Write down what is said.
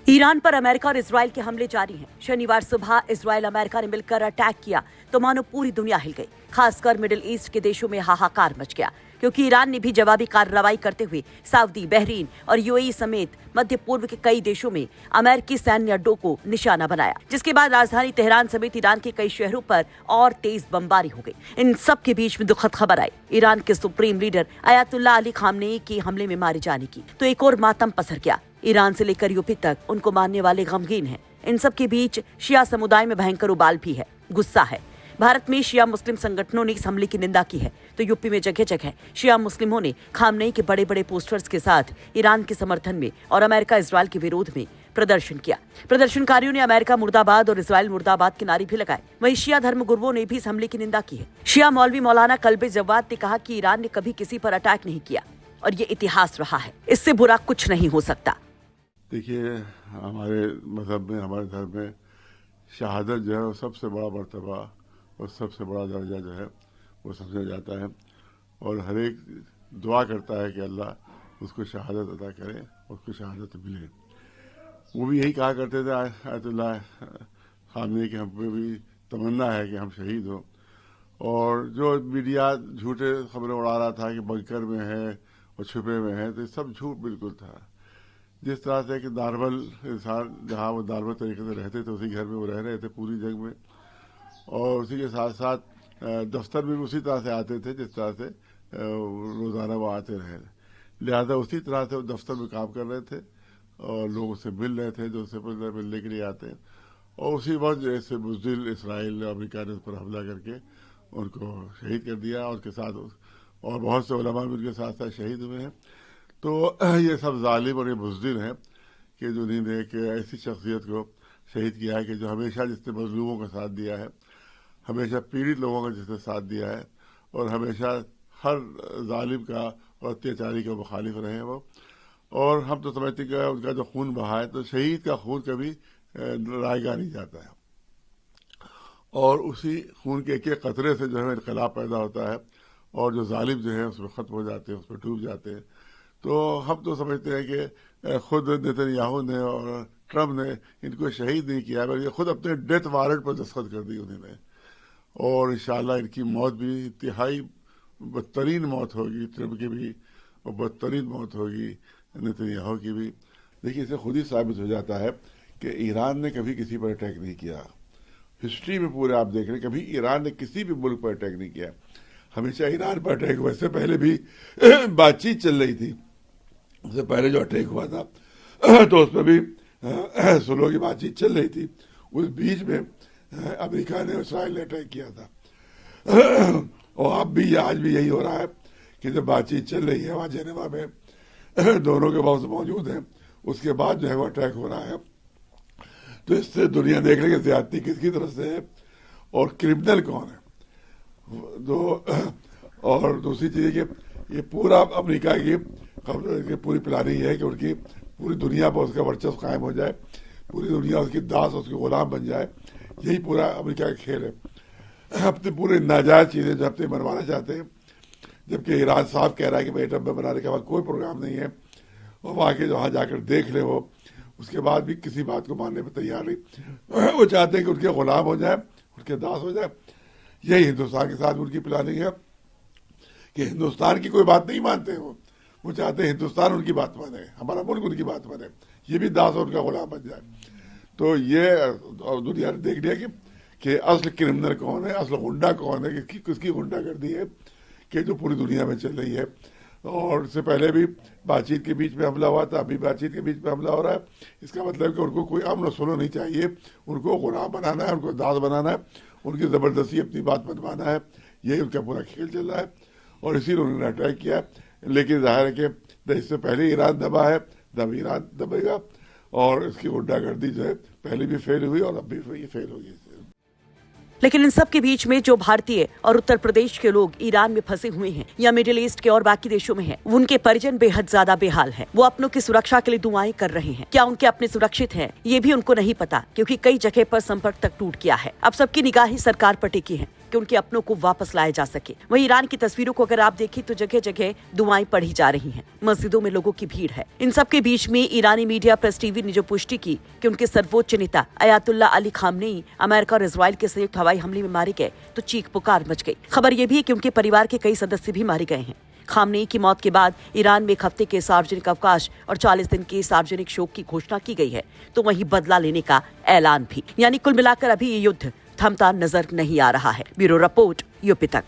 Iran पर America और Israel के हमले जारी हैं। शनिवार सुबह इजराइल अमेरिका ने मिलकर अटैक किया तो मानो पूरी दुनिया हिल गई। खासकर मिडिल ईस्ट के देशों में हाहाकार मच गया, क्योंकि ईरान ने भी जवाबी कार्रवाई करते हुए सऊदी, बहरीन और यूएई समेत मध्य पूर्व के कई देशों में अमेरिकी सैन्य अड्डों को निशाना बनाया, जिसके बाद राजधानी तेहरान समेत ईरान के कई शहरों पर और तेज बमबारी हो गई। इन सब के बीच में दुखद खबर आई ईरान के supreme leader Ayatollah Ali Khamenei की हमले में मारे जाने की, तो एक और मातम पसर गया। ईरान से लेकर यूपी तक उनको मानने वाले गमगीन हैं। इन सब के बीच शिया समुदाय में भयंकर उबाल भी है, गुस्सा है। भारत में शिया मुस्लिम संगठनों ने इस हमले की निंदा की है, तो यूपी में जगह जगह शिया मुस्लिमों ने खामनेई के बड़े बड़े पोस्टर्स के साथ ईरान के समर्थन में और अमेरिका इजराइल के विरोध में प्रदर्शन किया। प्रदर्शनकारियों ने अमेरिका मुर्दाबाद और इजराइल मुर्दाबाद के नारे भी लगाए। वहीं शिया धर्मगुरुओं ने भी इस हमले की निंदा की है। शिया मौलवी मौलाना कल्बे जवाद ने कहा कि ईरान ने कभी किसी पर अटैक नहीं किया और ये इतिहास रहा है, इससे बुरा कुछ नहीं हो सकता। देखिए, हमारे मजहब में, हमारे धर्म में शहादत जो है वो सबसे बड़ा मर्तबा और सबसे बड़ा दर्जा जो है वो समझा जाता है, और हर एक दुआ करता है कि अल्लाह उसको शहादत अता करे, उसको शहादत मिले। वो भी यही कहा करते थे आयतुल्लाह खामनेई की, हम पे भी तमन्ना है कि हम शहीद हो। और जो मीडिया झूठे खबरें उड़ा रहा था कि बंकर में है और छुपे में है, तो सब झूठ बिल्कुल था। जिस तरह से कि नॉर्मल इंसान जहाँ वो नॉर्मल तरीके से रहते थे उसी घर में वो रह रहे थे पूरी जंग में, और उसी के साथ साथ दफ्तर में भी उसी तरह से आते थे जिस तरह से रोज़ाना वो आते रहे। लिहाजा उसी तरह से वो दफ्तर में काम कर रहे थे और लोग उससे मिल रहे थे जो उससे मिलने के लिए आते हैं। और उसी वक्त जैसे बुज़दिल इसराइल अमेरिका ने उस पर हमला करके उनको शहीद कर दिया, और उसके साथ और बहुत से उलमा भी उनके साथ साथ शहीद हुए हैं। तो ये सब जालिम और ये बुज़दिल हैं कि जिन्होंने एक ऐसी शख्सियत को शहीद किया है कि जो हमेशा जिसने मजलूमों का साथ दिया है, हमेशा पीड़ित लोगों का जिसने साथ दिया है, और हमेशा हर जालिम का और अत्याचारी का मुखालिफ रहे हैं वो। और हम तो समझते हैं उनका जो खून बहा है, तो शहीद का खून कभी रायगा नहीं जाता है, और उसी खून के एक एक कतरे से जो है इनकलाब पैदा होता है, और जो जालिम जो है उसमें ख़त्म हो जाते हैं, उसमें डूब जाते हैं। तो हम तो समझते हैं कि खुद नेतन्याहू ने और ट्रम्प ने इनको शहीद नहीं किया, बल्कि खुद अपने डेथ वारंट पर दस्तखत कर दी उन्होंने। और इंशाअल्लाह इनकी मौत भी इंतहाई बदतरीन मौत होगी, ट्रम्प की भी, और बदतरीन मौत होगी नेतन्याहू की भी। देखिए, इससे खुद ही साबित हो जाता है कि ईरान ने कभी किसी पर अटैक नहीं किया। हिस्ट्री में पूरे आप देख रहे हैं, कभी ईरान ने किसी भी मुल्क पर अटैक नहीं किया। हमेशा ईरान पर अटैक हुआ। इससे पहले भी बातचीत चल रही थी, उससे पहले जो अटैक हुआ था तो उसमें भी सुलह की बातचीत चल रही थी। उस बीच में अमेरिका ने, इसराइल ने अटैक किया था। और अब भी आज भी यही हो रहा है कि जब बातचीत चल रही है वहाँ जेनेवा में दोनों के बहुत मौजूद हैं, उसके बाद जो है वो अटैक हो रहा है। तो इससे दुनिया देख रही है ज्यादती किसकी तरफ से है और क्रिमिनल कौन है। और दूसरी चीज़ है कि ये पूरा अमेरिका की पूरी प्लानिंग है कि उनकी पूरी दुनिया पर उसका वर्चस्व कायम हो जाए, पूरी दुनिया उसकी दास, उसकी गुलाम बन जाए। यही पूरा अमेरिका का खेल है। अपने पूरे नाजायज चीज़ें जो अपने बनवाना चाहते हैं, जबकि ईरान साफ कह रहा है कि भाई एटम बम बनाने के बाद कोई प्रोग्राम नहीं है, और वहाँ के वहाँ जाकर देख ले वो, उसके बाद भी किसी बात को मानने पर तैयार नहीं। वो चाहते हैं कि उनके गुलाम हो जाए, उनके दास हो जाए। यही हिंदुस्तान के साथ उनकी प्लानिंग है कि हिंदुस्तान की कोई बात नहीं मानते वो चाहते हैं हिंदुस्तान उनकी बात माने, हमारा मुल्क उनकी बात माने, ये भी दास और उनका गुलाम बन जाए। तो ये दुनिया ने देख लिया कि असल क्रिमिनल कौन है, असल गुंडा कौन है, किसकी गुंडागर्दी है कि जो पूरी दुनिया में चल रही है। और इससे पहले भी बातचीत के बीच में हमला हुआ था, अभी बातचीत के बीच में हमला हो रहा है। इसका मतलब कि उनको कोई अमन सुनो नहीं चाहिए, उनको गुलाम बनाना है, उनको दास बनाना है, उनकी ज़बरदस्ती अपनी बात मनवाना है। यही उनका पूरा खेल चल रहा है, और इसीलिए उन्होंने अटैक किया। लेकिन जाहिर है कि इससे पहले ईरान दबा है, तब ईरान दबेगा, और इसकी गुंडागर्दी जो है पहले भी फेल हुई और अब भी फेल होगी। लेकिन इन सब के बीच में जो भारतीय और उत्तर प्रदेश के लोग ईरान में फंसे हुए हैं या मिडिल ईस्ट के और बाकी देशों में हैं, उनके परिजन बेहद ज्यादा बेहाल हैं। वो अपनों की सुरक्षा के लिए दुआएं कर रहे हैं। क्या उनके अपने सुरक्षित हैं, ये भी उनको नहीं पता, क्योंकि कई जगह पर संपर्क तक टूट गया है। अब सबकी निगाहें सरकार पर टिकी हैं। कि उनके अपनों को वापस लाया जा सके। वहीं ईरान की तस्वीरों को अगर आप देखें तो जगह जगह दुआएं पढ़ी जा रही हैं, मस्जिदों में लोगों की भीड़ है। इन सब के बीच में ईरानी मीडिया प्रेस टीवी ने जो पुष्टि की कि उनके सर्वोच्च नेता अयातुल्ला अली खामनेई अमेरिका और इजराइल के संयुक्त हवाई हमले में मारे गए तो चीख पुकार मच गई। खबर यह भी है कि उनके परिवार के कई सदस्य भी मारे गए हैं। खामनेई की मौत के बाद ईरान में एक हफ्ते के सार्वजनिक अवकाश और 40 दिन के सार्वजनिक शोक की घोषणा की गई है, तो वहीं बदला लेने का ऐलान भी। यानी कुल मिलाकर अभी ये युद्ध थमता नजर नहीं आ रहा है। ब्यूरो रिपोर्ट, यूपी तक।